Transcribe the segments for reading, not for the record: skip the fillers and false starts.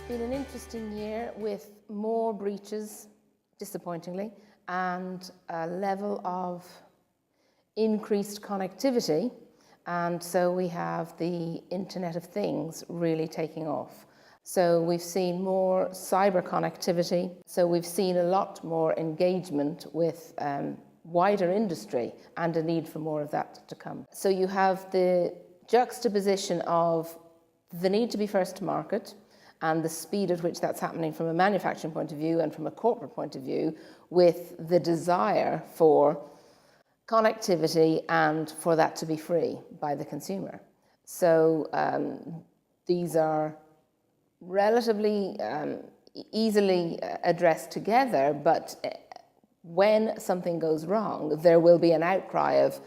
It's been an interesting year with more breaches, disappointingly, and a level of increased connectivity. And so we have the Internet of Things really taking off. So we've seen more cyber connectivity. So we've seen a lot more engagement with wider industry and a need for more of that to come. So you have the juxtaposition of the need to be first to market and the speed at which that's happening from a manufacturing point of view and from a corporate point of view, with the desire for connectivity and for that to be free by the consumer. So these are relatively easily addressed together, but when something goes wrong, there will be an outcry of,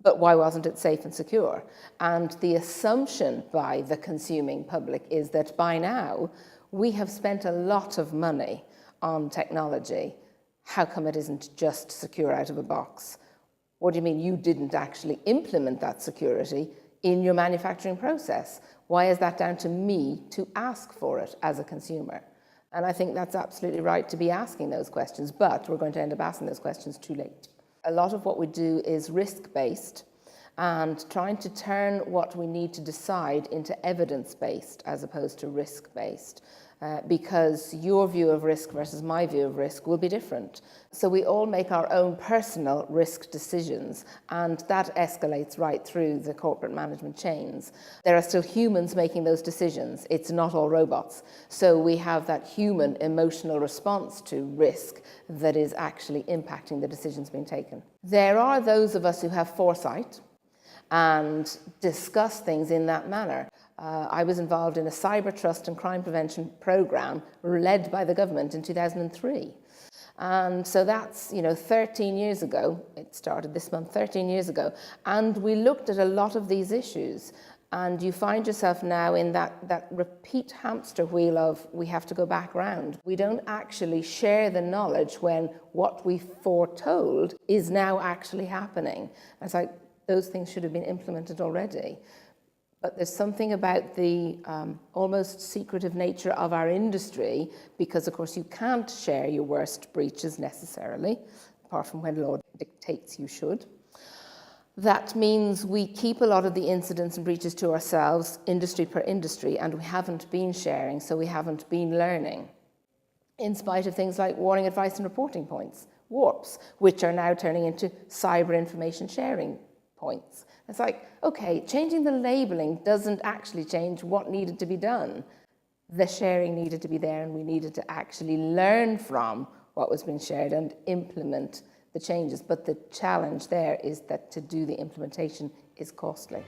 but why wasn't it safe and secure? And the assumption by the consuming public is that by now we have spent a lot of money on technology. How come it isn't just secure out of a box? What do you mean you didn't actually implement that security in your manufacturing process? Why is that down to me to ask for it as a consumer? And I think that's absolutely right to be asking those questions, but we're going to end up asking those questions too late. A lot of what we do is risk-based and trying to turn what we need to decide into evidence-based as opposed to risk-based, because your view of risk versus my view of risk will be different. So we all make our own personal risk decisions, and that escalates right through the corporate management chains. There are still humans making those decisions. It's not all robots. So we have that human emotional response to risk that is actually impacting the decisions being taken. There are those of us who have foresight and discuss things in that manner. I was involved in a cyber trust and crime prevention program led by the government in 2003. And so that's, 13 years ago. It started this month, 13 years ago. And we looked at a lot of these issues. And you find yourself now in that repeat hamster wheel of, we have to go back round. We don't actually share the knowledge when what we foretold is now actually happening. And it's like, those things should have been implemented already. But there's something about the almost secretive nature of our industry, because of course you can't share your worst breaches necessarily, apart from when law dictates you should. That means we keep a lot of the incidents and breaches to ourselves, industry per industry, and we haven't been sharing, so we haven't been learning. In spite of things like warning, advice and reporting points, WARPs, which are now turning into cyber information sharing points. It's like, okay, changing the labeling doesn't actually change what needed to be done. The sharing needed to be there, and we needed to actually learn from what was being shared and implement the changes. But the challenge there is that to do the implementation is costly.